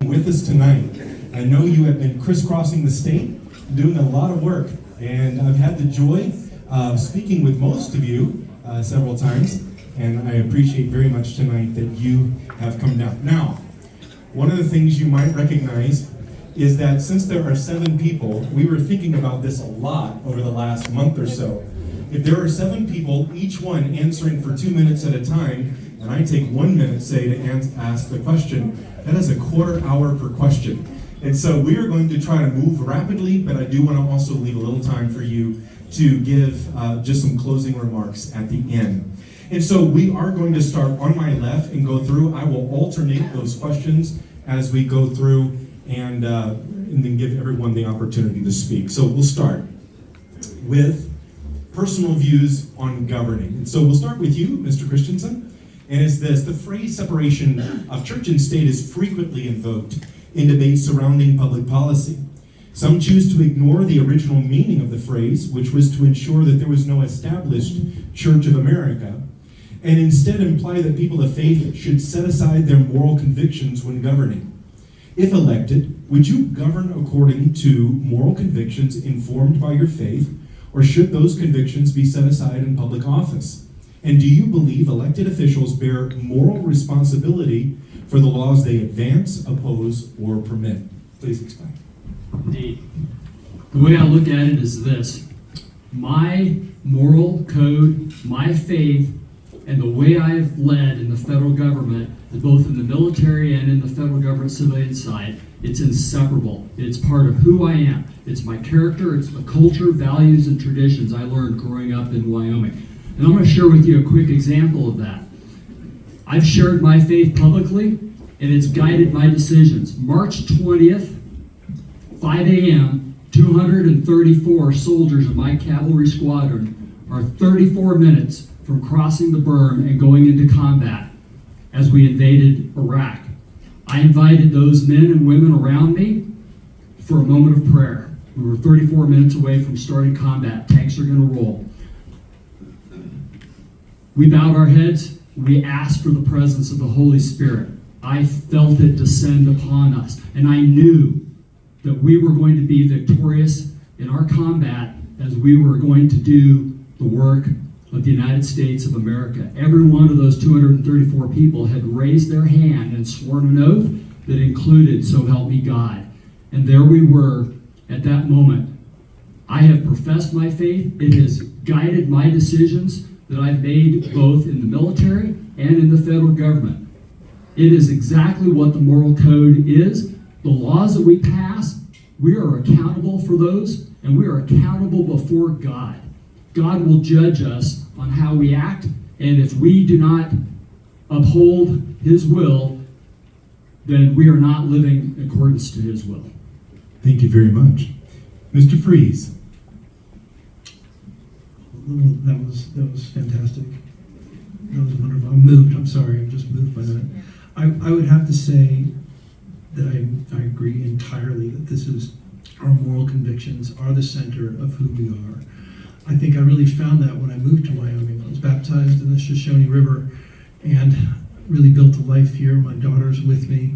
With us tonight. I know you have been crisscrossing the state, doing a lot of work, and I've had the joy of speaking with most of you several times, and I appreciate very much tonight that you have come down. Now, one of the things you might recognize is that since there are 7 people, we were thinking about this a lot over the last month or so. If there are 7 people, each one answering for 2 minutes at a time, and I take 1 minute, say, to ask the question, that is a quarter hour per question. And so we are going to try to move rapidly, but I do want to also leave a little time for you to give just some closing remarks at the end. And so we are going to start on my left and go through. I will alternate those questions as we go through and then give everyone the opportunity to speak. So we'll start with personal views on governing. And so we'll start with you, Mr. Christensen. And it's this: the phrase separation of church and state is frequently invoked in debates surrounding public policy. Some choose to ignore the original meaning of the phrase, which was to ensure that there was no established Church of America, and instead imply that people of faith should set aside their moral convictions when governing. If elected, would you govern according to moral convictions informed by your faith, or should those convictions be set aside in public office? And do you believe elected officials bear moral responsibility for the laws they advance, oppose, or permit? Please explain. The way I look at it is this: my moral code, my faith, and the way I've led in the federal government, both in the military and in the federal government civilian side, it's inseparable. It's part of who I am. It's my character, it's the culture, values, and traditions I learned growing up in Wyoming. And I'm going to share with you a quick example of that. I've shared my faith publicly, and it's guided my decisions. March 20th, 5 a.m., 234 soldiers of my cavalry squadron are 34 minutes from crossing the berm and going into combat as we invaded Iraq. I invited those men and women around me for a moment of prayer. We were 34 minutes away from starting combat. Tanks are going to roll. We bowed our heads. We asked for the presence of the Holy Spirit. I felt it descend upon us, and I knew that we were going to be victorious in our combat as we were going to do the work of the United States of America. Every one of those 234 people had raised their hand and sworn an oath that included, "So help me God." And there we were at that moment. I have professed my faith. It has guided my decisions that I've made both in the military and in the federal government. It is exactly what the moral code is. The laws that we pass, we are accountable for those, and we are accountable before God. God will judge us on how we act, and if we do not uphold His will, then we are not living in accordance to His will. Thank you very much. Mr. Freeze. That was fantastic. That was wonderful. I'm moved. I'm sorry. I'm just moved by that. I would have to say that I agree entirely that this is our moral convictions are the center of who we are. I think I really found that when I moved to Wyoming. I was baptized in the Shoshone River and really built a life here. My daughter's with me.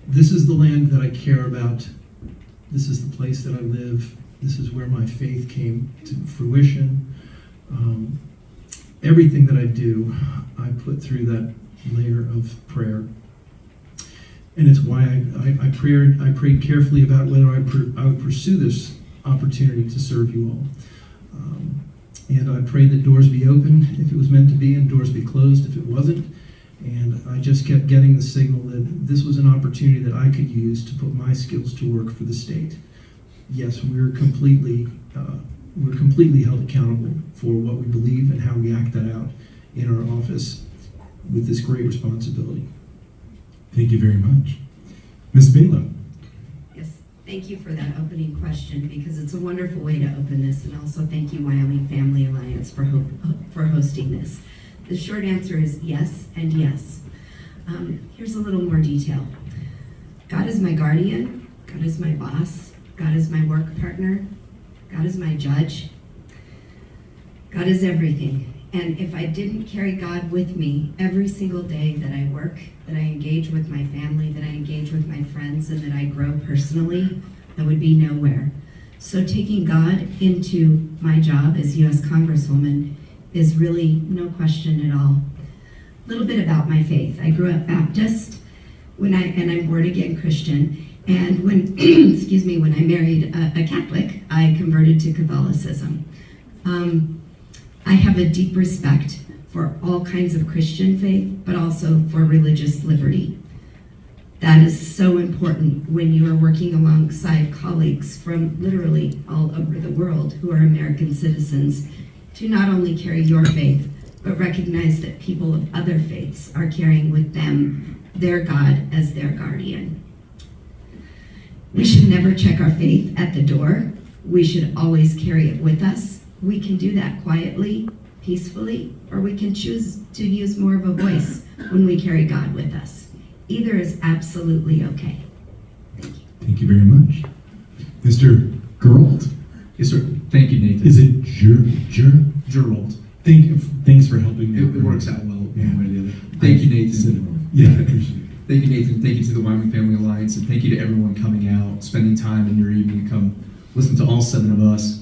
This is the land that I care about. This is the place that I live. This is where my faith came to fruition. Everything that I do, I put through that layer of prayer. And it's why I prayed carefully about whether I would pursue this opportunity to serve you all. And I prayed that doors be open if it was meant to be, and doors be closed if it wasn't. And I just kept getting the signal that this was an opportunity that I could use to put my skills to work for the state. Yes, we're completely held accountable for what we believe and how we act that out in our office with this great responsibility. Thank you very much. Ms. Bala. Yes, thank you for that opening question, because it's a wonderful way to open this, and also thank you, Wyoming Family Alliance, for hosting this. The short answer is yes and yes. Here's a little more detail. God is my guardian. God is my boss. God is my work partner. God is my judge. God is everything. And if I didn't carry God with me every single day that I work, that I engage with my family, that I engage with friends and that I grow personally, I would be nowhere. So taking God into my job as U.S. Congresswoman is really no question at all. A little bit about my faith. I grew up Baptist and I'm born again Christian. And when, excuse me, when I married a Catholic, I converted to Catholicism. I have a deep respect for all kinds of Christian faith, but also for religious liberty. That is so important when you are working alongside colleagues from literally all over the world who are American citizens, to not only carry your faith, but recognize that people of other faiths are carrying with them their God as their guardian. We should never check our faith at the door. We should always carry it with us. We can do that quietly, peacefully, or we can choose to use more of a voice when we carry God with us. Either is absolutely okay. Thank you. Thank you very much. Mr. Gerald. Yes, sir. Thank you, Nathan. Is it Gerald. Thanks for helping me. It works out well Yeah. one way or the other. Thank you, Nathan. Yeah, I appreciate it. Thank you, Nathan. Thank you to the Wyoming Family Alliance, and thank you to everyone coming out, spending time in your evening to come listen to all 7 of us.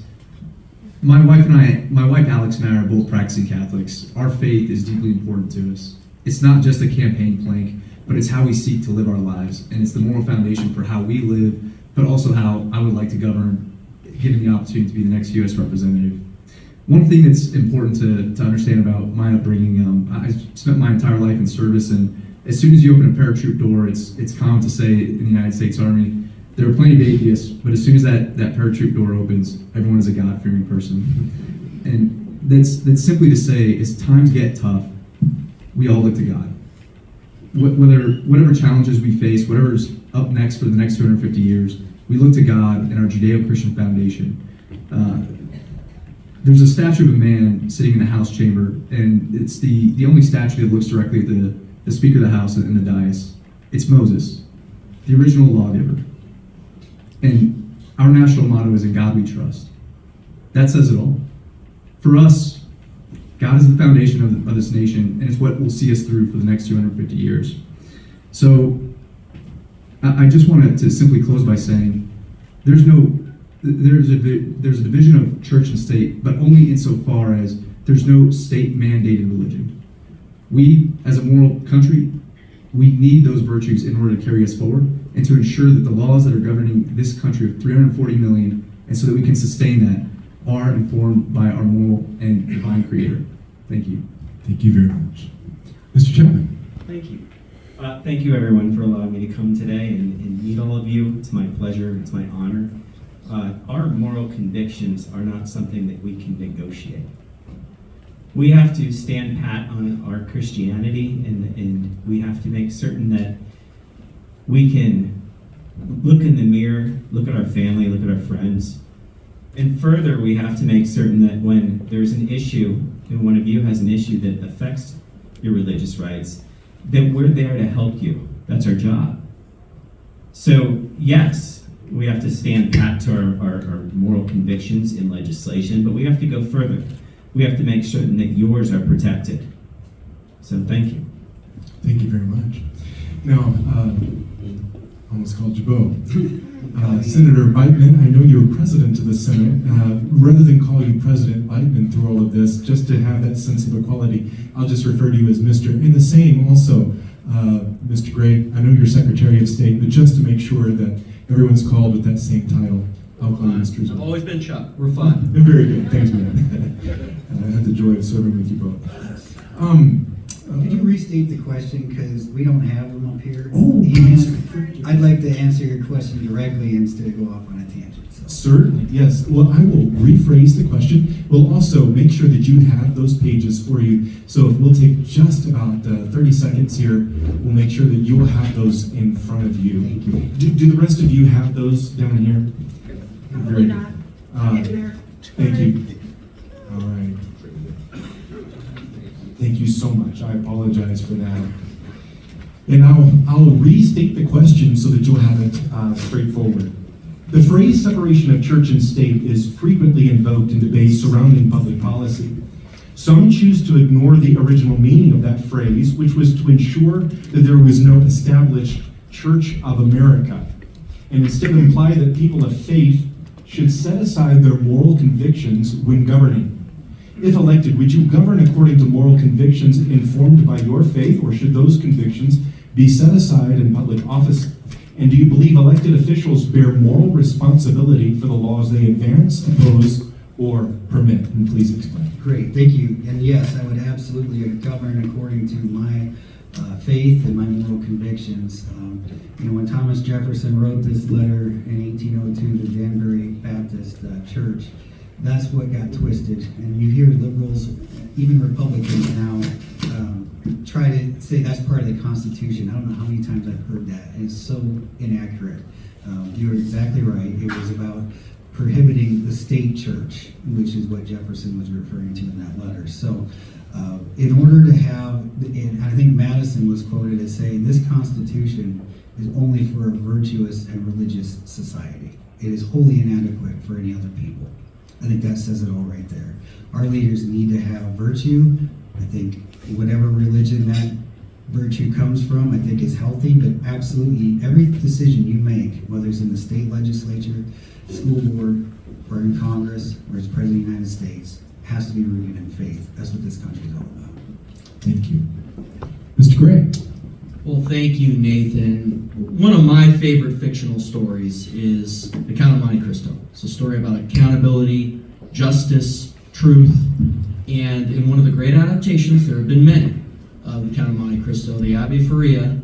My wife Alex and I are both practicing Catholics. Our faith is deeply important to us. It's not just a campaign plank, but it's how we seek to live our lives, and it's the moral foundation for how we live, but also how I would like to govern, given the opportunity to be the next U.S. representative. One thing that's important to understand about my upbringing, I spent my entire life in service, and as soon as you open a paratroop door, it's common to say in the United States Army, there are plenty of atheists, but as soon as that parachute door opens, everyone is a God-fearing person. And that's simply to say, as times get tough, we all look to God. Whatever challenges we face, whatever's up next for the next 250 years, we look to God and our Judeo-Christian foundation. There's a statue of a man sitting in the House chamber, and it's the only statue that looks directly at the Speaker of the House in the dais. It's Moses, the original lawgiver. And our national motto is, "In God we trust." That says it all. For us, God is the foundation of this nation, and it's what will see us through for the next 250 years. So I just wanted to simply close by saying there's a division of church and state, but only insofar as there's no state-mandated religion. We, as a moral country, we need those virtues in order to carry us forward and to ensure that the laws that are governing this country of 340 million, and so that we can sustain that, are informed by our moral and divine creator. Thank you. Thank you very much. Mr. Chapman. Thank you. Thank you, everyone, for allowing me to come today and meet all of you. It's my pleasure. It's my honor. Our moral convictions are not something that we can negotiate. We have to stand pat on our Christianity, and we have to make certain that we can look in the mirror, look at our family, look at our friends. And further, we have to make certain that when there's an issue, and one of you has an issue that affects your religious rights, that we're there to help you. That's our job. So, yes, we have to stand pat to our moral convictions in legislation, but we have to go further. We have to make certain that yours are protected. So, thank you. Thank you very much. Now, almost called you Bo. Senator Beitman, I know you're president of the Senate. Rather than call you President Beitman through all of this, just to have that sense of equality, I'll just refer to you as Mr. And the same also, Mr. Gray, I know you're Secretary of State, but just to make sure that everyone's called with that same title, I'll call you Mr. as I've well. always been Chuck. We're fun. Very good, thanks, man. I had the joy of serving with you both. Could you restate the question, because we don't have them up here? Oh, And I'd like to answer your question directly instead of go off on a tangent. So. Certainly, yes. Well, I will rephrase the question. We'll also make sure that you have those pages for you. So if we'll take just about 30 seconds here, we'll make sure that you will have those in front of you. Thank you. Do the rest of you have those down here? Very good. Thank you. All right. Thank you so much. I apologize for that. And I'll restate the question so that you'll have it straightforward. The phrase separation of church and state is frequently invoked in debates surrounding public policy. Some choose to ignore the original meaning of that phrase, which was to ensure that there was no established Church of America, and instead imply that people of faith should set aside their moral convictions when governing. If elected, would you govern according to moral convictions informed by your faith, or should those convictions be set aside in public office? And do you believe elected officials bear moral responsibility for the laws they advance, oppose, or permit? And please explain. Great, thank you. And yes, I would absolutely govern according to my faith and my moral convictions. When Thomas Jefferson wrote this letter in 1802 to Danbury Baptist Church, that's what got twisted. And you hear liberals, even Republicans now, try to say that's part of the Constitution. I don't know how many times I've heard that. It's so inaccurate. You're exactly right. It was about prohibiting the state church, which is what Jefferson was referring to in that letter. So in order to have, and I think Madison was quoted as saying, this Constitution is only for a virtuous and religious society. It is wholly inadequate for any other people. I think that says it all right there. Our leaders need to have virtue. I think whatever religion that virtue comes from, I think is healthy, but absolutely every decision you make, whether it's in the state legislature, school board, or in Congress, or as President of the United States, has to be rooted in faith. That's what this country is all about. Thank you. Mr. Gray. Well, thank you, Nathan. One of my favorite fictional stories is The Count of Monte Cristo. It's a story about accountability, justice, truth, and in one of the great adaptations, there have been many, of The Count of Monte Cristo, the Abbe Faria,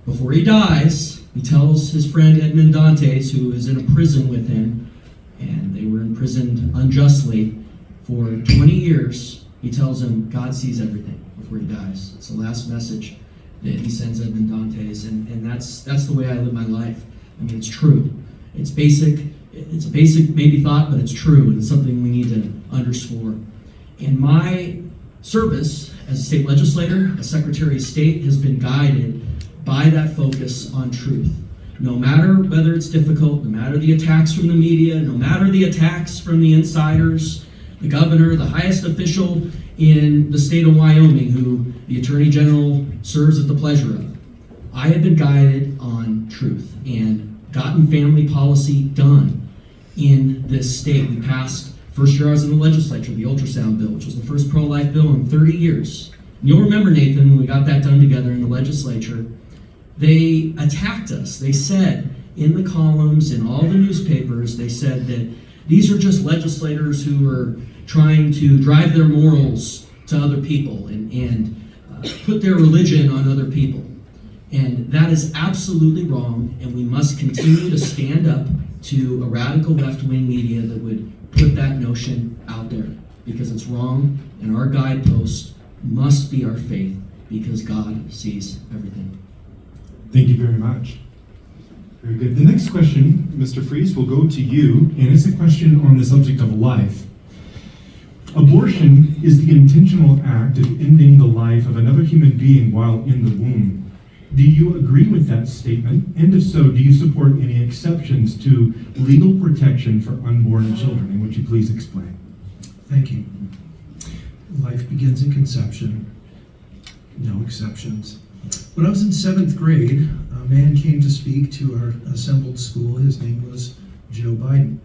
before he dies, he tells his friend Edmond Dantes, who is in a prison with him, and they were imprisoned unjustly for 20 years, he tells him God sees everything before he dies. It's the last message that he sends Edmond Dantes, and that's the way I live my life. I mean, it's true. It's a basic maybe thought, but it's true, and it's something we need to underscore. And my service as a state legislator, as Secretary of State, has been guided by that focus on truth. No matter whether it's difficult, no matter the attacks from the media, no matter the attacks from the insiders, the governor, the highest official in the state of Wyoming, who the Attorney General serves at the pleasure of, I have been guided on truth and gotten family policy done in this state. We passed, first year I was in the legislature, the ultrasound bill, which was the first pro-life bill in 30 years. And you'll remember, Nathan, when we got that done together in the legislature, they attacked us. They said in the columns, in all the newspapers, they said that these are just legislators who are trying to drive their morals to other people and put their religion on other people. And that is absolutely wrong, and we must continue to stand up to a radical left-wing media that would put that notion out there, because it's wrong, and our guidepost must be our faith, because God sees everything. Thank you very much. Very good. The next question, Mr. Fries, will go to you, and it's a question on the subject of life. Abortion is the intentional act of ending the life of another human being while in the womb. Do you agree with that statement? And if so, do you support any exceptions to legal protection for unborn children? And would you please explain? Thank you. Life begins in conception. No exceptions. When I was in 7th grade, a man came to speak to our assembled school. His name was Joe Biden.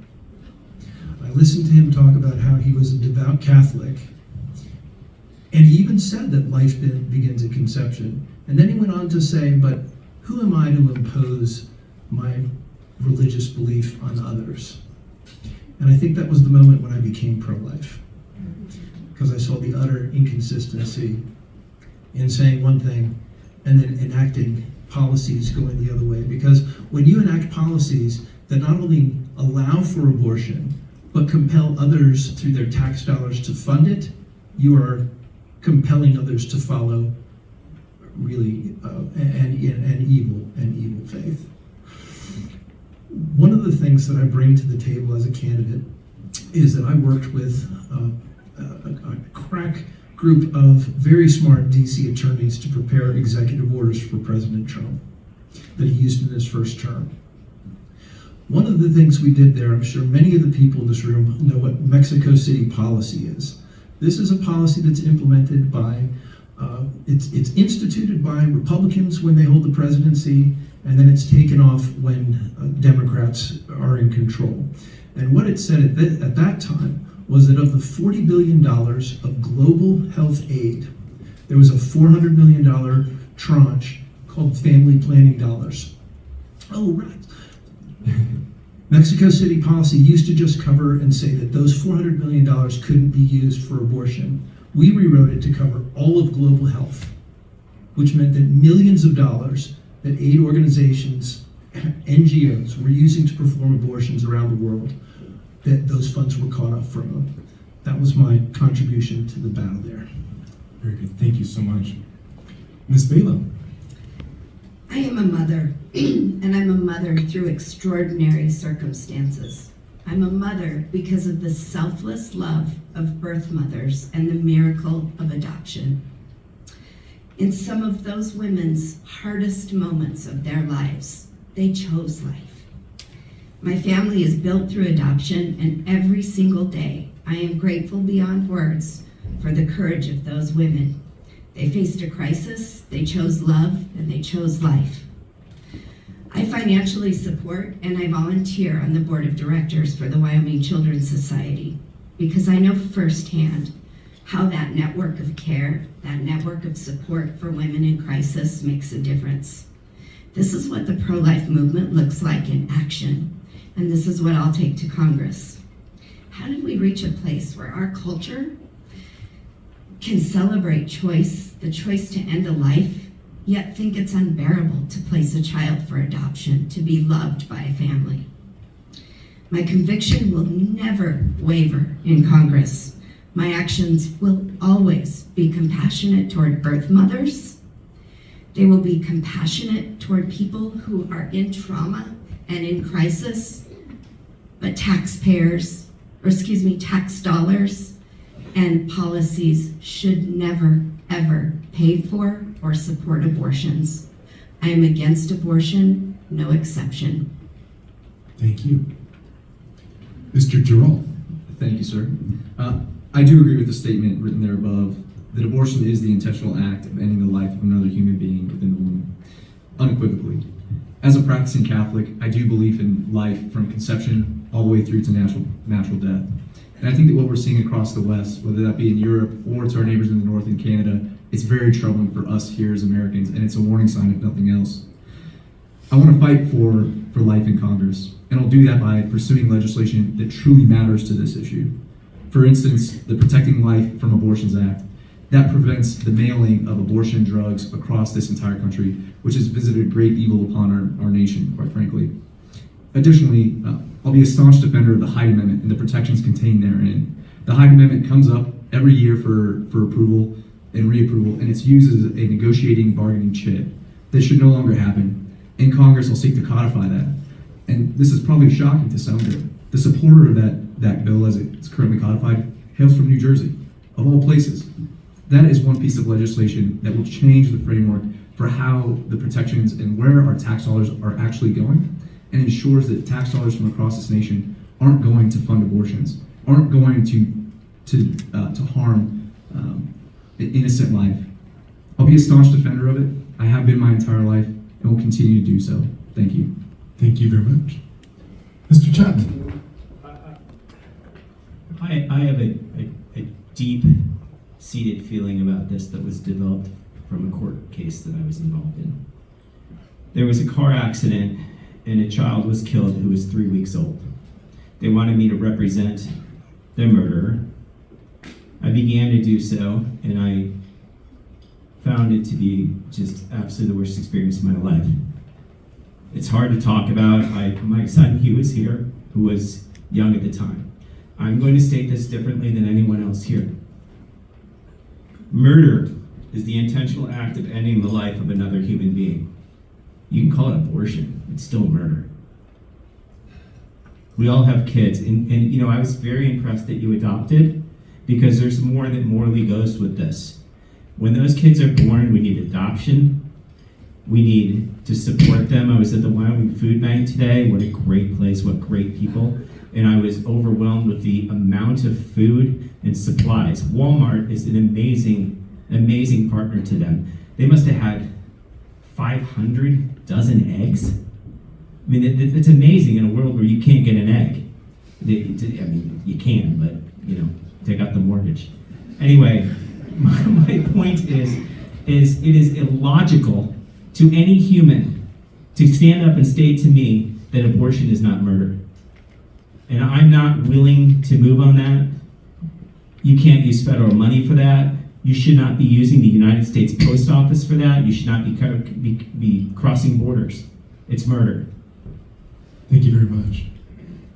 I listened to him talk about how he was a devout Catholic, and he even said that life begins at conception. And then he went on to say, but who am I to impose my religious belief on others? And I think that was the moment when I became pro-life, because I saw the utter inconsistency in saying one thing and then enacting policies going the other way. Because when you enact policies that not only allow for abortion, but compel others through their tax dollars to fund it, you are compelling others to follow really an evil faith. One of the things that I bring to the table as a candidate is that I worked with a crack group of very smart DC attorneys to prepare executive orders for President Trump that he used in his first term. One of the things we did there, I'm sure many of the people in this room know what Mexico City policy is. This is a policy that's implemented by, it's instituted by Republicans when they hold the presidency, and then it's taken off when Democrats are in control. And what it said at that time was that of the $40 billion of global health aid, there was a $400 million tranche called family planning dollars. Oh, right. Mexico City policy used to just cover and say that those $400 million couldn't be used for abortion. We rewrote it to cover all of global health, which meant that millions of dollars that aid organizations, NGOs, were using to perform abortions around the world, that those funds were caught up from them. That was my contribution to the battle there. Very good. Thank you so much. Ms. Balo. I am a mother, and I'm a mother through extraordinary circumstances. I'm a mother because of the selfless love of birth mothers and the miracle of adoption. In some of those women's hardest moments of their lives, they chose life. My family is built through adoption, and every single day, I am grateful beyond words for the courage of those women. They faced a crisis, they chose love, and they chose life. I financially support and I volunteer on the board of directors for the Wyoming Children's Society because I know firsthand how that network of care, that network of support for women in crisis makes a difference. This is what the pro-life movement looks like in action, and this is what I'll take to Congress. How did we reach a place where our culture can celebrate choice, the choice to end a life, yet think it's unbearable to place a child for adoption, to be loved by a family? My conviction will never waver in Congress. My actions will always be compassionate toward birth mothers. They will be compassionate toward people who are in trauma and in crisis, but tax dollars and policies should never, ever pay for or support abortions. I am against abortion, no exception. Thank you. Mr. Giroux. Thank you, sir. I do agree with the statement written there above that abortion is the intentional act of ending the life of another human being within the womb, unequivocally. As a practicing Catholic, I do believe in life from conception all the way through to natural death. And I think that what we're seeing across the West, whether that be in Europe or to our neighbors in the North in Canada, it's very troubling for us here as Americans, and it's a warning sign if nothing else. I want to fight for life in Congress, and I'll do that by pursuing legislation that truly matters to this issue. For instance, the Protecting Life from Abortions Act. That prevents the mailing of abortion drugs across this entire country, which has visited great evil upon our nation, quite frankly. Additionally, I'll be a staunch defender of the Hyde Amendment and the protections contained therein. The Hyde Amendment comes up every year for approval and reapproval, and it's used as a negotiating bargaining chip. This should no longer happen. In Congress, I'll seek to codify that. And this is probably shocking to some, but the supporter of that bill as it's currently codified hails from New Jersey, of all places. That is one piece of legislation that will change the framework for how the protections and where our tax dollars are actually going, and ensures that tax dollars from across this nation aren't going to fund abortions, aren't going to harm an innocent life. I'll be a staunch defender of it. I have been my entire life, and will continue to do so. Thank you. Thank you very much. Mr. Chapman. I have a deep-seated feeling about this that was developed from a court case that I was involved in. There was a car accident and a child was killed who was 3 weeks old. They wanted me to represent the murderer. I began to do so, and I found it to be just absolutely the worst experience of my life. It's hard to talk about. My son, he was here, who was young at the time. I'm going to state this differently than anyone else here. Murder is the intentional act of ending the life of another human being. You can call it abortion, it's still murder. We all have kids, and you know, I was very impressed that you adopted, because there's more that morally goes with this. When those kids are born, we need adoption. We need to support them. I was at the Wyoming Food Bank today. What a great place, what great people. And I was overwhelmed with the amount of food and supplies. Walmart is an amazing, amazing partner to them. They must have had 500 dozen eggs? I mean, it's amazing in a world where you can't get an egg. I mean, you can, but, take out the mortgage. Anyway, my point is it is illogical to any human to stand up and state to me that abortion is not murder. And I'm not willing to move on that. You can't use federal money for that. You should not be using the United States Post Office for that. You should not be crossing borders. It's murder. Thank you very much.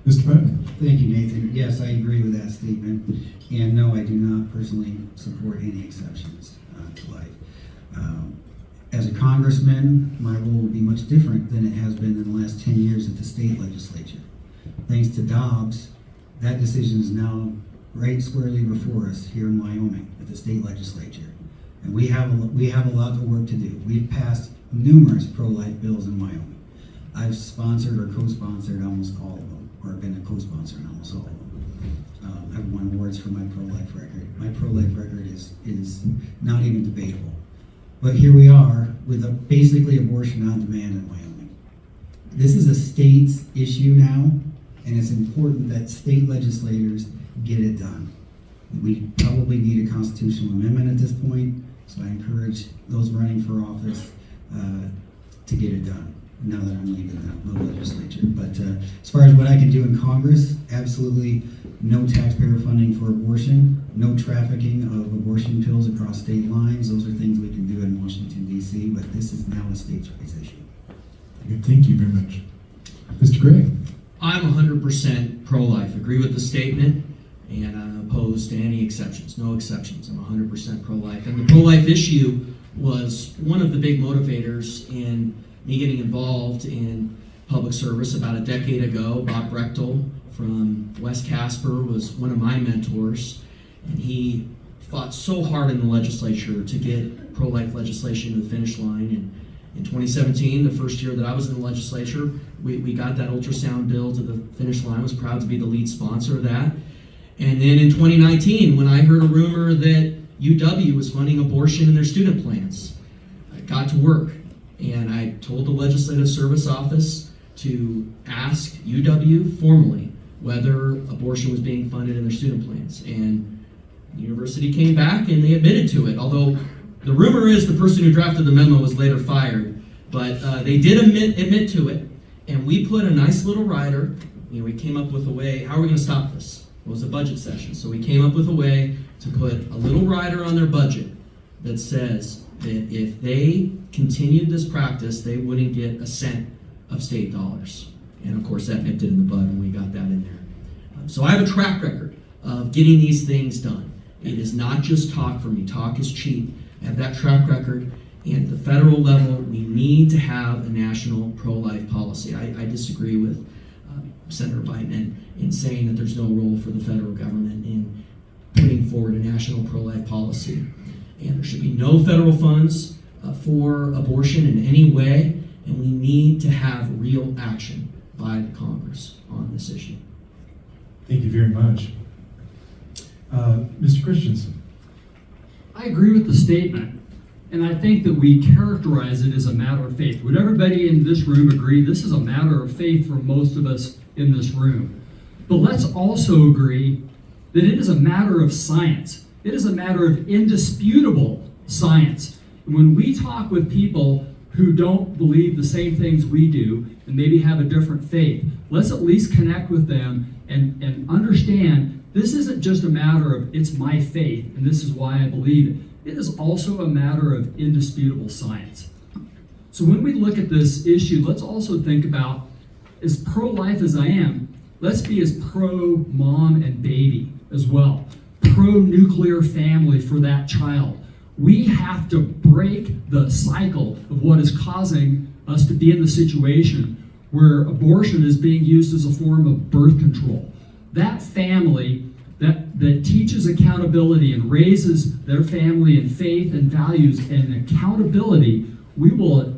Mr. Button? Thank you, Nathan. Yes, I agree with that statement. And no, I do not personally support any exceptions to life. As a congressman, my role will be much different than it has been in the last 10 years at the state legislature. Thanks to Dobbs, that decision is now right squarely before us here in Wyoming at the state legislature. And we have a lot of work to do. We've passed numerous pro-life bills in Wyoming. I've sponsored or co-sponsored almost all of them, or been a co-sponsor in almost all of them. I've won awards for my pro-life record. My pro-life record is not even debatable. But here we are with basically abortion on demand in Wyoming. This is a state's issue now, and it's important that state legislators get it done. We probably need a constitutional amendment at this point, so I encourage those running for office to get it done now that I'm leaving the legislature. But as far as what I can do in Congress, absolutely no taxpayer funding for abortion, no trafficking of abortion pills across state lines. Those are things we can do in Washington, D.C., but this is now a state's rights issue. Good. Thank you very much. Mr. Gray? I'm 100% pro-life. Agree with the statement, and I'm opposed to any exceptions. No exceptions. I'm 100% pro-life. And the pro-life issue was one of the big motivators in me getting involved in public service about a decade ago. Bob Brechtel from West Casper was one of my mentors, and he fought so hard in the legislature to get pro-life legislation to the finish line. And in 2017, the first year that I was in the legislature, we got that ultrasound bill to the finish line. I was proud to be the lead sponsor of that. And then in 2019, when I heard a rumor that UW was funding abortion in their student plans, I got to work and I told the Legislative Service Office to ask UW formally whether abortion was being funded in their student plans. And the university came back and they admitted to it, although the rumor is the person who drafted the memo was later fired, but they did admit to it, and we put a nice little rider. We came up with a way. How are we going to stop this? It was a budget session, so we came up with a way to put a little rider on their budget that says that if they continued this practice, they wouldn't get a cent of state dollars. And of course, that nipped it in the bud when we got that in there. So I have a track record of getting these things done. It is not just talk for me. Talk is cheap. I have that track record. And at the federal level, we need to have a national pro-life policy. I disagree with Senator Biden in saying that there's no role for the federal government in putting forward a national pro-life policy. And there should be no federal funds for abortion in any way, and we need to have real action by the Congress on this issue. Thank you very much. Mr. Christensen? I agree with the statement, and I think that we characterize it as a matter of faith. Would everybody in this room agree this is a matter of faith for most of us in this room? But let's also agree that it is a matter of science. It is a matter of indisputable science. When we talk with people who don't believe the same things we do and maybe have a different faith, let's at least connect with them and understand this isn't just a matter of it's my faith and this is why I believe it. It is also a matter of indisputable science. So when we look at this issue, let's also think about, as pro-life as I am, let's be as pro-mom and baby as well. Pro-nuclear family for that child. We have to break the cycle of what is causing us to be in the situation where abortion is being used as a form of birth control. That family that teaches accountability and raises their family in faith and values and accountability, we will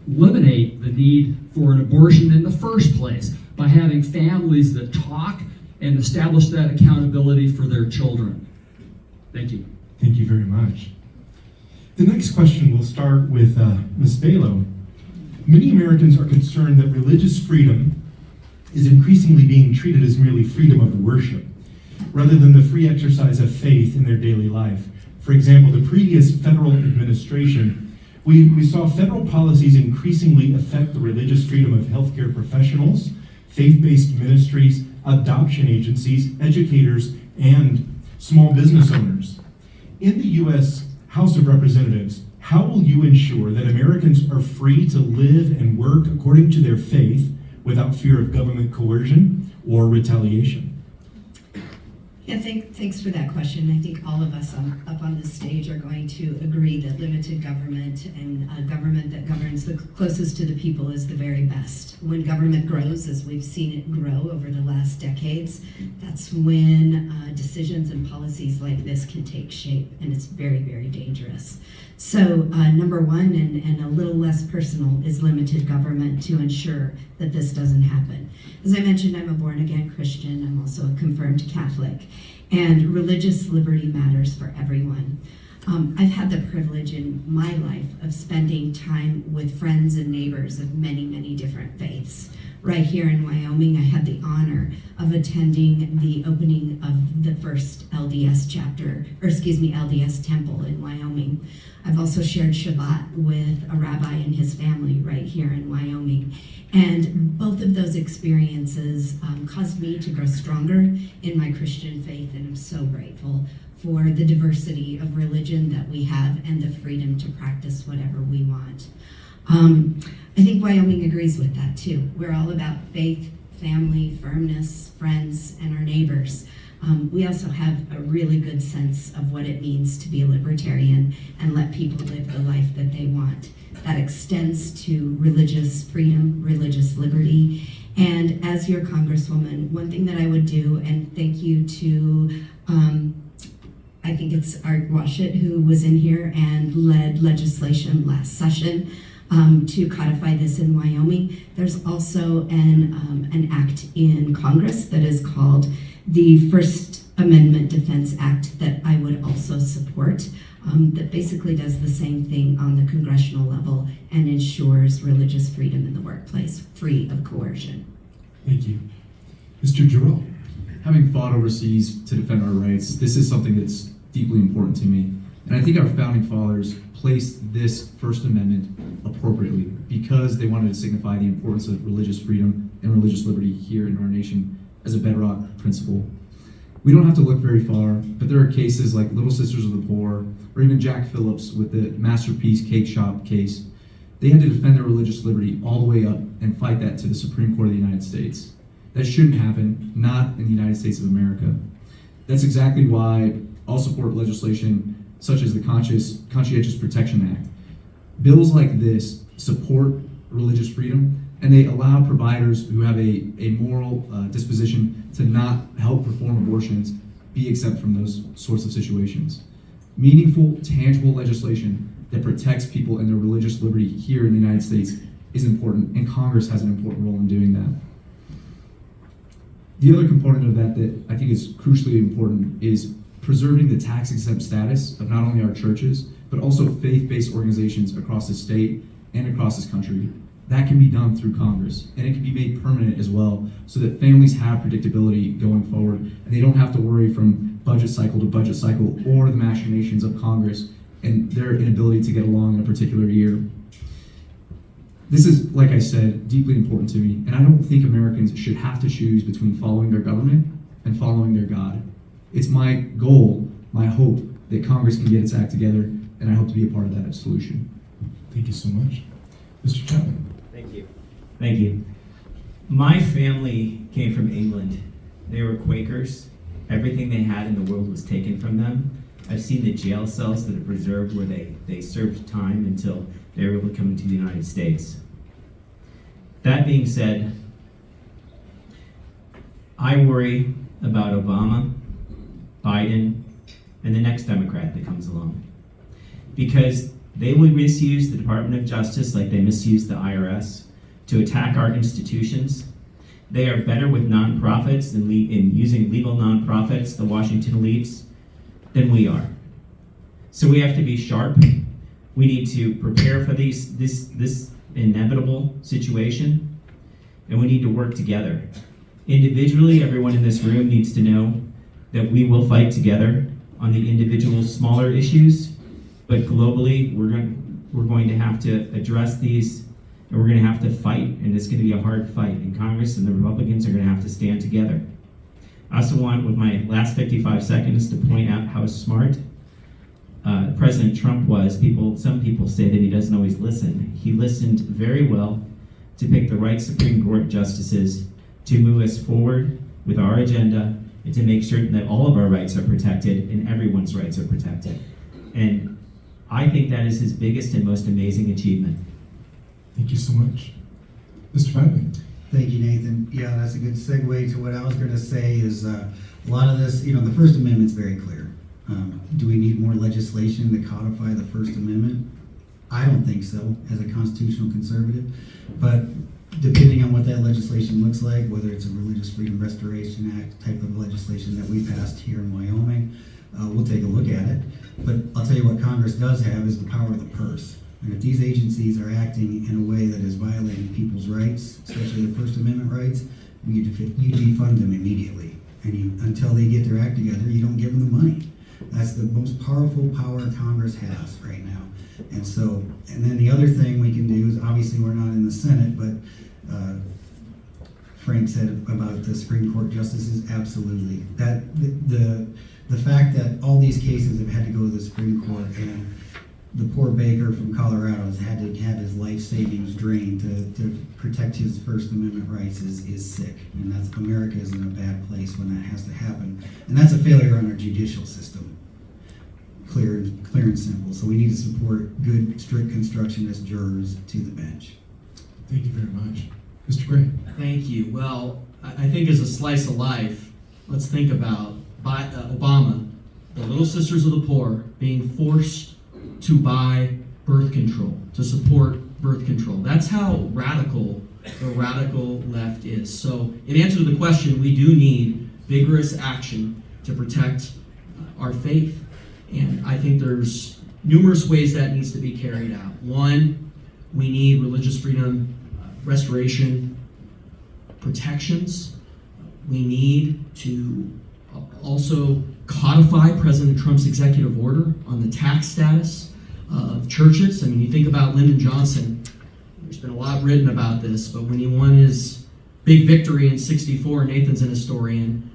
eliminate the need for an abortion in the first place by having families that talk and establish that accountability for their children. Thank you. Thank you very much. The next question will start with Ms. Balo. Many Americans are concerned that religious freedom is increasingly being treated as merely freedom of worship, rather than the free exercise of faith in their daily life. For example, the previous federal administration, we saw federal policies increasingly affect the religious freedom of healthcare professionals, faith-based ministries, adoption agencies, educators, and small business owners. In the U.S. House of Representatives, how will you ensure that Americans are free to live and work according to their faith without fear of government coercion or retaliation? Yeah, thanks for that question. I think all of us up on this stage are going to agree that limited government and a government that governs the closest to the people is the very best. When government grows, as we've seen it grow over the last decades, that's when decisions and policies like this can take shape, and it's very, very dangerous. So number one, and a little less personal, is limited government to ensure that this doesn't happen. As I mentioned, I'm a born-again Christian. I'm also a confirmed Catholic. And religious liberty matters for everyone. I've had the privilege in my life of spending time with friends and neighbors of many, many different faiths. Right here in Wyoming, I had the honor of attending the opening of the first LDS LDS temple in Wyoming. I've also shared Shabbat with a rabbi and his family right here in Wyoming. And both of those experiences caused me to grow stronger in my Christian faith, and I'm so grateful for the diversity of religion that we have and the freedom to practice whatever we want. I think Wyoming agrees with that too. We're all about faith, family, firmness, friends, and our neighbors. We also have a really good sense of what it means to be a libertarian and let people live the life that they want. That extends to religious freedom, religious liberty. And as your Congresswoman, one thing that I would do, and thank you to, I think it's Art Washut, who was in here and led legislation last session to codify this in Wyoming. There's also an act in Congress that is called the First Amendment Defense Act that I would also support, that basically does the same thing on the congressional level and ensures religious freedom in the workplace, free of coercion. Thank you. Mr. Giroux. Having fought overseas to defend our rights, this is something that's deeply important to me. And I think our founding fathers placed this First Amendment appropriately because they wanted to signify the importance of religious freedom and religious liberty here in our nation as a bedrock principle. We don't have to look very far, but there are cases like Little Sisters of the Poor, or even Jack Phillips with the Masterpiece Cake Shop case. They had to defend their religious liberty all the way up and fight that to the Supreme Court of the United States. That shouldn't happen, not in the United States of America. That's exactly why I'll support legislation such as the Conscientious Protection Act. Bills like this support religious freedom, and they allow providers who have a moral disposition to not help perform abortions be exempt from those sorts of situations. Meaningful, tangible legislation that protects people and their religious liberty here in the United States is important, and Congress has an important role in doing that. The other component of that I think is crucially important is preserving the tax-exempt status of not only our churches, but also faith-based organizations across the state and across this country. That can be done through Congress, and it can be made permanent as well, so that families have predictability going forward, and they don't have to worry from budget cycle to budget cycle or the machinations of Congress and their inability to get along in a particular year. This is, like I said, deeply important to me, and I don't think Americans should have to choose between following their government and following their God. It's my goal, my hope, that Congress can get its act together, and I hope to be a part of that solution. Thank you so much. Mr. Chapman. Thank you. Thank you. My family came from England. They were Quakers. Everything they had in the world was taken from them. I've seen the jail cells that are preserved where they served time until they were able to come into the United States. That being said, I worry about Obama, Biden, and the next Democrat that comes along. Because they will misuse the Department of Justice like they misuse the IRS to attack our institutions. They are better with nonprofits in using legal nonprofits, the Washington elites, than we are. So we have to be sharp. We need to prepare for this inevitable situation, and we need to work together. Individually, everyone in this room needs to know that we will fight together on the individual smaller issues, but globally, we're going to have to address these, and we're going to have to fight, and it's going to be a hard fight, and Congress and the Republicans are going to have to stand together. I also want, with my last 55 seconds, to point out how smart President Trump was. Some people say that he doesn't always listen. He listened very well to pick the right Supreme Court justices to move us forward with our agenda and to make certain that all of our rights are protected and everyone's rights are protected. And I think that is his biggest and most amazing achievement. Thank you so much. Mr. Bagley. Thank you, Nathan. Yeah, that's a good segue to what I was going to say is a lot of this, the First Amendment's very clear. Do we need more legislation to codify the First Amendment? I don't think so, as a constitutional conservative. But depending on what that legislation looks like, whether it's a Religious Freedom Restoration Act type of legislation that we passed here in Wyoming, we'll take a look at it. But I'll tell you what Congress does have is the power of the purse. And if these agencies are acting in a way that is violating people's rights, especially their First Amendment rights, you defund them immediately. And until they get their act together, you don't give them the money. That's the most powerful power Congress has right now. And then the other thing we can do is, obviously we're not in the Senate, but Frank said about the Supreme Court justices, absolutely. That the fact that all these cases have had to go to the Supreme Court, and the poor baker from Colorado has had to have his life savings drained to protect his First Amendment rights is sick. And America is in a bad place when that has to happen. And that's a failure on our judicial system. Clear and simple. So we need to support good, strict constructionist jurors to the bench. Thank you very much. Mr. Gray. Thank you. Well, I think as a slice of life, let's think about Obama, the Little Sisters of the Poor, being forced to buy birth control, to support birth control. That's how radical the radical left is. So in answer to the question, we do need vigorous action to protect our faith. And I think there's numerous ways that needs to be carried out. One, we need religious freedom restoration protections. We need to also codify President Trump's executive order on the tax status of churches. I mean, you think about Lyndon Johnson. There's been a lot written about this, but when he won his big victory in '64, Nathan's an historian,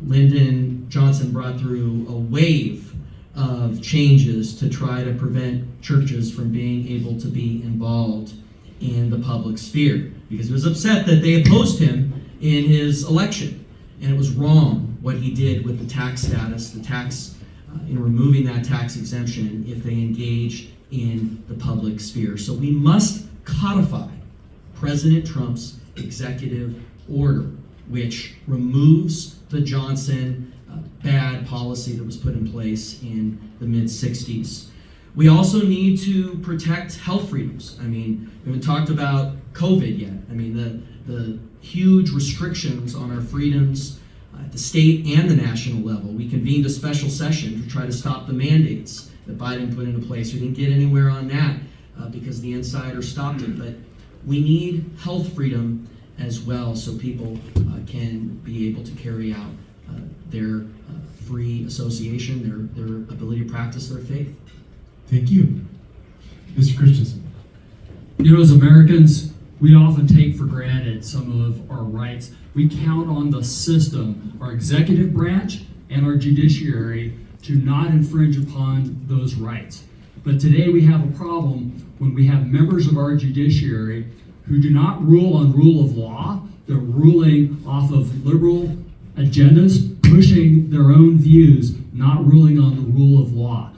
Lyndon Johnson brought through a wave of changes to try to prevent churches from being able to be involved in the public sphere, because he was upset that they opposed him in his election. And it was wrong what he did with the tax status, in removing that tax exemption if they engaged in the public sphere. So we must codify President Trump's executive order, which removes the Johnson bad policy that was put in place in the mid-'60s. We also need to protect health freedoms. I mean, we haven't talked about COVID yet. I mean, the huge restrictions on our freedoms at the state and the national level. We convened a special session to try to stop the mandates that Biden put into place. We didn't get anywhere on that because the insider stopped it. But we need health freedom as well, so people can be able to carry out their free association, their ability to practice their faith. Thank you. Mr. Christensen. As Americans, we often take for granted some of our rights. We count on the system, our executive branch and our judiciary, to not infringe upon those rights. But today we have a problem when we have members of our judiciary who do not rule on rule of law. They're ruling off of liberal agendas, pushing their own views, not ruling on the rule of law.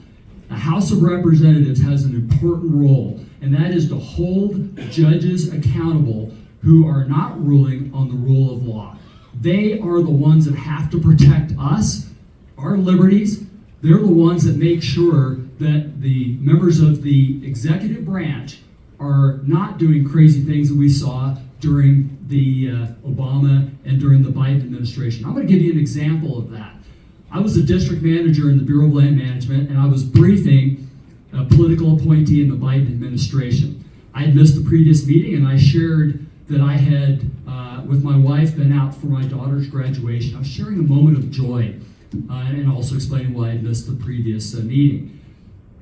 The House of Representatives has an important role, and that is to hold judges accountable who are not ruling on the rule of law. They are the ones that have to protect us, our liberties. They're the ones that make sure that the members of the executive branch are not doing crazy things that we saw during the Obama and during the Biden administration. I'm going to give you an example of that. I was a district manager in the Bureau of Land Management, and I was briefing a political appointee in the Biden administration. I had missed the previous meeting, and I shared that I had, with my wife, been out for my daughter's graduation. I was sharing a moment of joy, and also explaining why I had missed the previous meeting.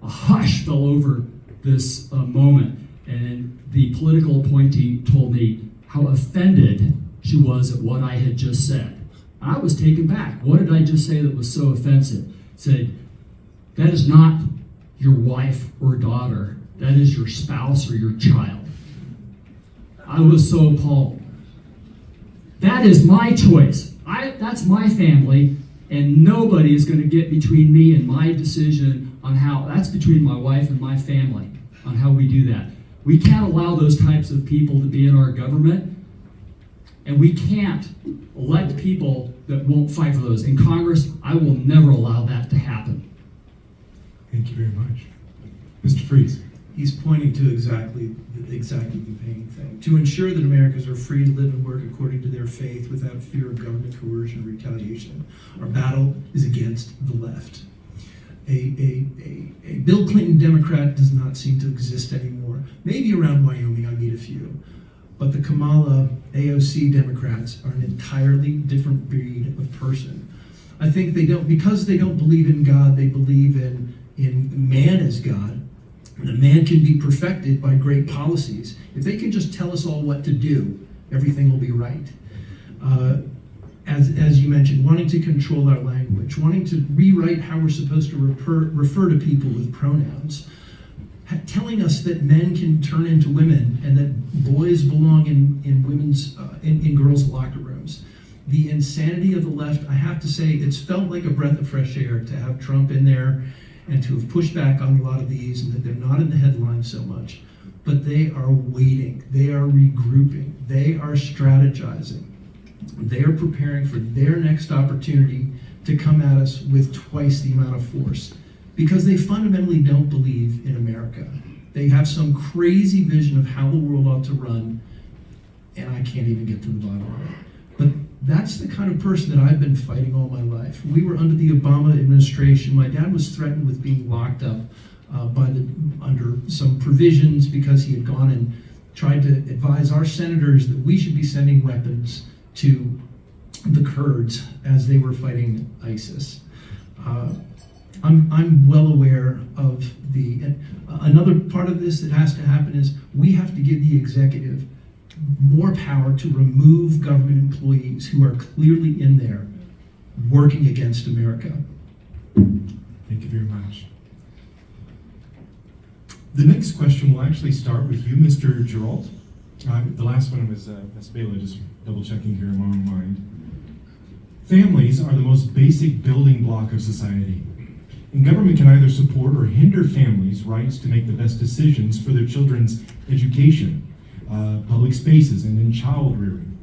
A hush fell over this moment, and the political appointee told me how offended she was at what I had just said. I was taken back. What did I just say that was so offensive? Said, that is not your wife or daughter. That is your spouse or your child. I was so appalled. That is my choice. That's my family, and nobody is going to get between me and my decision on how, that's between my wife and my family, on how we do that. We can't allow those types of people to be in our government, and we can't elect people that won't fight for those. In Congress, I will never allow that to happen. Thank you very much. Mr. Freeze. He's pointing to exactly the main thing. To ensure that Americans are free to live and work according to their faith without fear of government coercion or retaliation. Our battle is against the left. A Bill Clinton Democrat does not seem to exist anymore. Maybe around Wyoming I meet a few. But the Kamala AOC Democrats are an entirely different breed of person. I think because they don't believe in God, they believe in man as God. And a man can be perfected by great policies. If they can just tell us all what to do, everything will be right. As you mentioned, wanting to control our language, wanting to rewrite how we're supposed to refer to people with pronouns, telling us that men can turn into women and that boys belong in girls' locker rooms. The insanity of the left, I have to say, it's felt like a breath of fresh air to have Trump in there and to have pushed back on a lot of these, and that they're not in the headlines so much. But they are waiting, they are regrouping, they are strategizing. They are preparing for their next opportunity to come at us with twice the amount of force, because they fundamentally don't believe in America. They have some crazy vision of how the world ought to run, and I can't even get to the bottom of it. But that's the kind of person that I've been fighting all my life. We were under the Obama administration. My dad was threatened with being locked up under some provisions because he had gone and tried to advise our senators that we should be sending weapons to the Kurds as they were fighting ISIS. I'm well aware of another part of this that has to happen is we have to give the executive more power to remove government employees who are clearly in there working against America. Thank you very much. The next question will actually start with you, Mr. Gerald. The last one was Ms. Baylor, just double checking here in my own mind. Families are the most basic building block of society. And government can either support or hinder families' rights to make the best decisions for their children's education, public spaces, and in child rearing.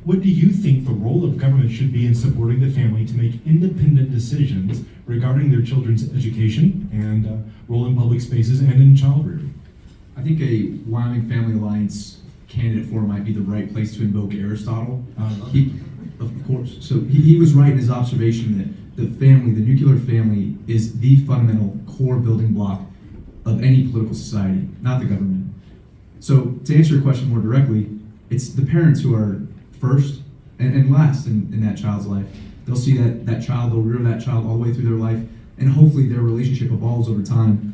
What do you think the role of government should be in supporting the family to make independent decisions regarding their children's education and role in public spaces and in child rearing? I think a Wyoming Family Alliance candidate for might be the right place to invoke Aristotle. Of course. So he was right in his observation that the family, the nuclear family, is the fundamental core building block of any political society, not the government. So to answer your question more directly, it's the parents who are first and last in that child's life. They'll see that child, they'll rear that child all the way through their life, and hopefully their relationship evolves over time.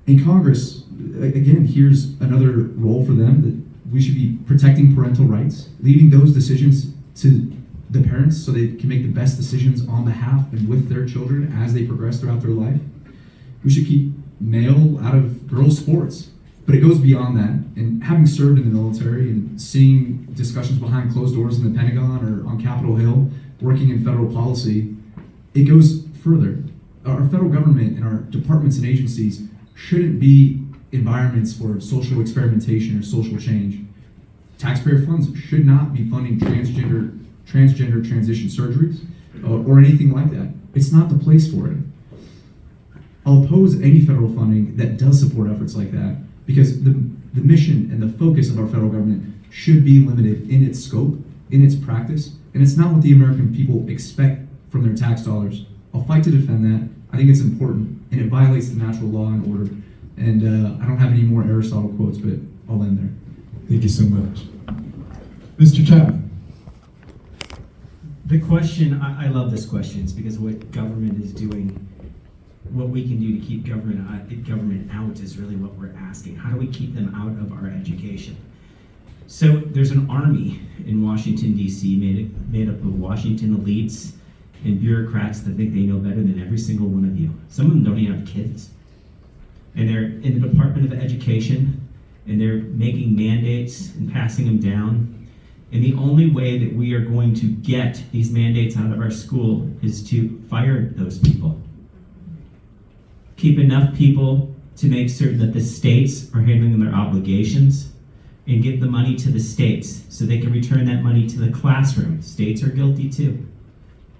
In Congress, again, here's another role for them, that we should be protecting parental rights, leaving those decisions to the parents so they can make the best decisions on behalf and with their children as they progress throughout their life. We should keep male out of girls' sports. But it goes beyond that, and having served in the military and seeing discussions behind closed doors in the Pentagon or on Capitol Hill, working in federal policy, it goes further. Our federal government and our departments and agencies shouldn't be environments for social experimentation or social change. Taxpayer funds should not be funding transgender transition surgeries or anything like that. It's not the place for it. I'll oppose any federal funding that does support efforts like that, because the mission and the focus of our federal government should be limited in its scope, in its practice, and it's not what the American people expect from their tax dollars. I'll fight to defend that. I think it's important, and it violates the natural law and order. And I don't have any more Aristotle quotes, but I'll end there. Thank you so much. Mr. Chapman. The question, I love this question, it's because what government is doing, what we can do to keep government out is really what we're asking. How do we keep them out of our education? So there's an army in Washington, D.C. made up of Washington elites and bureaucrats that think they know better than every single one of you. Some of them don't even have kids. And they're in the Department of Education, and they're making mandates and passing them down. And the only way that we are going to get these mandates out of our school is to fire those people. Keep enough people to make certain that the states are handling their obligations, and give the money to the states so they can return that money to the classroom. States are guilty too.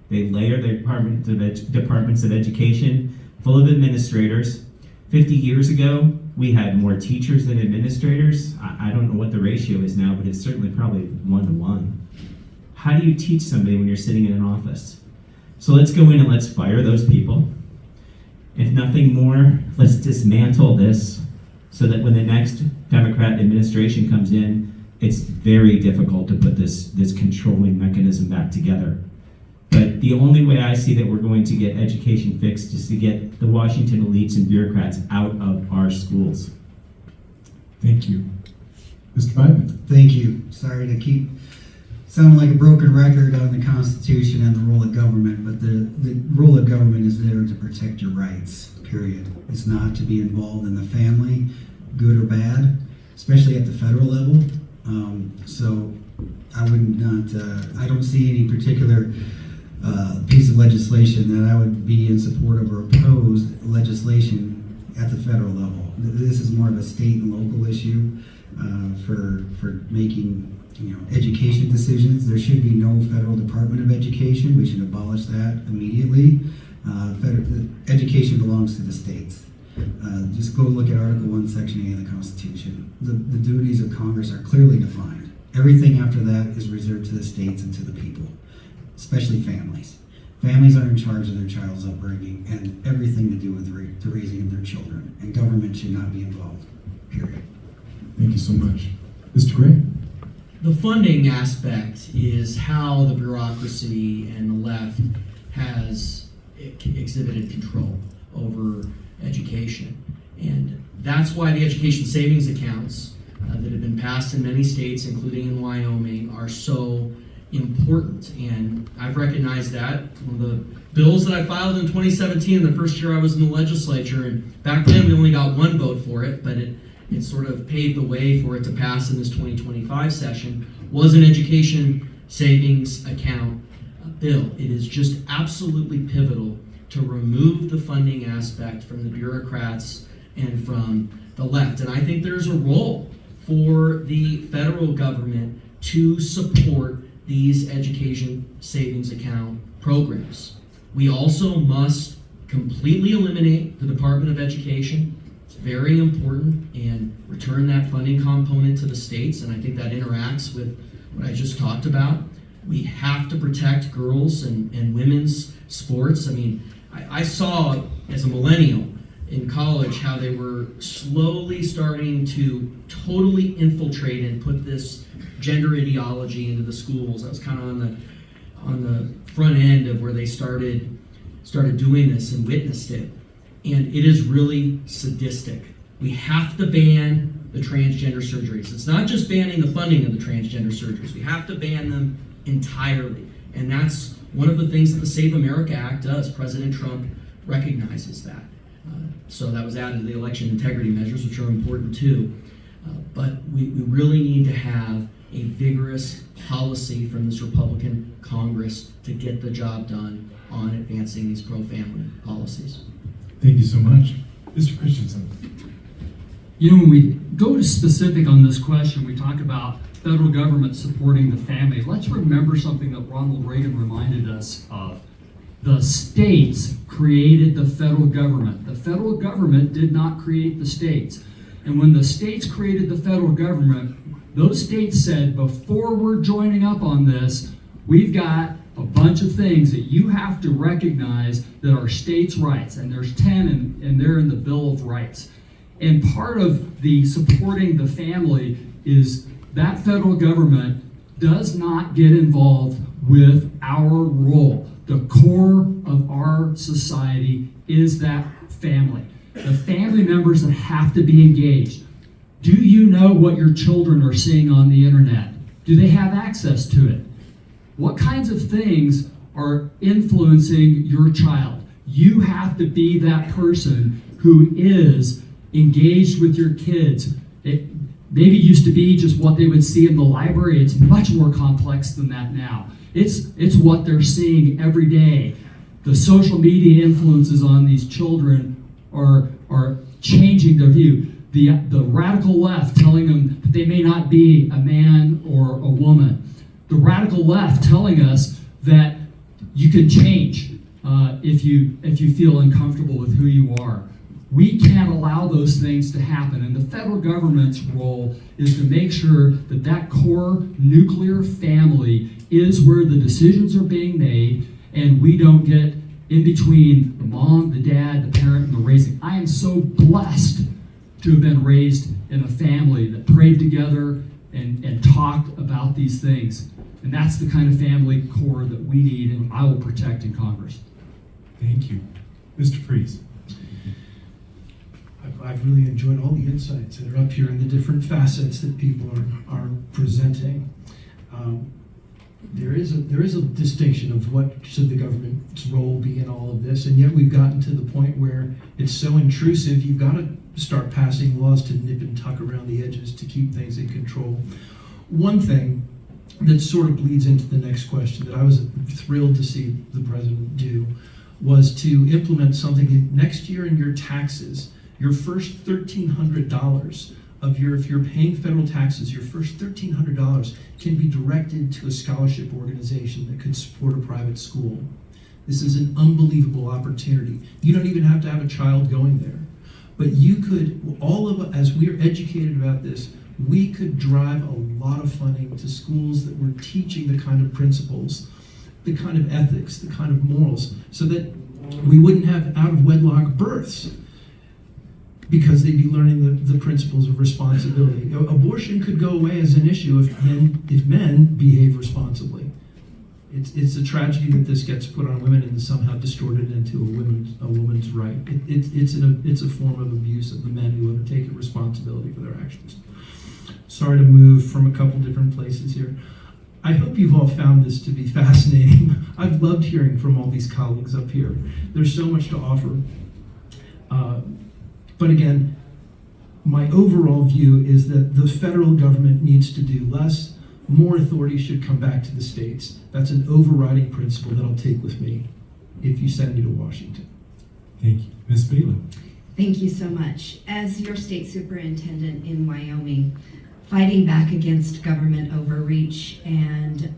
They layer their departments of education full of administrators. 50 years ago, we had more teachers than administrators. I don't know what the ratio is now, but it's certainly probably 1 to 1. How do you teach somebody when you're sitting in an office? So let's go in and let's fire those people. If nothing more, let's dismantle this so that when the next Democrat administration comes in, it's very difficult to put this controlling mechanism back together. But the only way I see that we're going to get education fixed is to get the Washington elites and bureaucrats out of our schools. Thank you. Mr. Biden. Thank you. Sorry to keep sounding like a broken record on the Constitution and the role of government, but the role of government is there to protect your rights, period. It's not to be involved in the family, good or bad, especially at the federal level. So I I don't see any particular piece of legislation that I would be in support of or oppose legislation at the federal level. This is more of a state and local issue for making education decisions. There should be no federal Department of Education. We should abolish that immediately. Education belongs to the states. Just go look at Article 1, Section 8 of the Constitution. The duties of Congress are clearly defined. Everything after that is reserved to the states and to the people, especially families. Families are in charge of their child's upbringing and everything to do with the raising of their children, and government should not be involved, period. Thank you so much. Mr. Gray? The funding aspect is how the bureaucracy and the left has exhibited control over education. And that's why the education savings accounts that have been passed in many states, including in Wyoming, are so important. And I've recognized that. One of the bills that I filed in 2017, the first year I was in the legislature, and back then we only got one vote for it, but it sort of paved the way for it to pass in this 2025 session, was an education savings account bill. It is just absolutely pivotal to remove the funding aspect from the bureaucrats and from the left. And I think there's a role for the federal government to support these education savings account programs. We also must completely eliminate the Department of Education. It's very important, and return that funding component to the states, and I think that interacts with what I just talked about. We have to protect girls and women's sports. I mean, I saw as a millennial in college how they were slowly starting to totally infiltrate and put this gender ideology into the schools. I was kind of on the front end of where they started doing this and witnessed it. And it is really sadistic. We have to ban the transgender surgeries. It's not just banning the funding of the transgender surgeries. We have to ban them entirely. And that's one of the things that the Save America Act does. President Trump recognizes that. So that was added to the election integrity measures, which are important too. But we really need to have a vigorous policy from this Republican Congress to get the job done on advancing these pro-family policies. Thank you so much. Mr. Christensen. When we go to specific on this question, we talk about federal government supporting the family. Let's remember something that Ronald Reagan reminded us of. The states created the federal government. The federal government did not create the states. And when the states created the federal government, those states said, before we're joining up on this, we've got a bunch of things that you have to recognize that are states' rights. And there's 10, and they're in the Bill of Rights. And part of the supporting the family is that federal government does not get involved with our role. The core of our society is that family. The family members that have to be engaged. Do you know what your children are seeing on the internet? Do they have access to it? What kinds of things are influencing your child? You have to be that person who is engaged with your kids. It maybe used to be just what they would see in the library. It's much more complex than that now. It's what they're seeing every day. The social media influences on these children are changing their view. The radical left telling them that they may not be a man or a woman. The radical left telling us that you can change if you feel uncomfortable with who you are. We can't allow those things to happen, and the federal government's role is to make sure that that core nuclear family is where the decisions are being made, and we don't get in between the mom, the dad, the parent, and the raising. I am so blessed to have been raised in a family that prayed together and talked about these things. And that's the kind of family core that we need and I will protect in Congress. Thank you. Mr. Freeze. I've really enjoyed all the insights that are up here and the different facets that people are presenting. There is a distinction of what should the government's role be in all of this, and yet we've gotten to the point where it's so intrusive, you've got to start passing laws to nip and tuck around the edges to keep things in control. One thing that sort of bleeds into the next question that I was thrilled to see the president do was to implement something next year in your taxes. Your first $1,300 of if you're paying federal taxes, your first $1,300 can be directed to a scholarship organization that could support a private school. This is an unbelievable opportunity. You don't even have to have a child going there. But you could, as we are educated about this, we could drive a lot of funding to schools that were teaching the kind of principles, the kind of ethics, the kind of morals, so that we wouldn't have out-of-wedlock births, because they'd be learning the principles of responsibility. Abortion could go away as an issue if men behave responsibly. It's a tragedy that this gets put on women and is somehow distorted into a woman's right. It's a form of abuse of the men who have taken responsibility for their actions. Sorry to move from a couple different places here. I hope you've all found this to be fascinating. I've loved hearing from all these colleagues up here. There's so much to offer. But again, my overall view is that the federal government needs to do less. More authority should come back to the states. That's an overriding principle that I'll take with me if you send me to Washington. Thank you. Ms. Bailey. Thank you so much. As your state superintendent in Wyoming, fighting back against government overreach and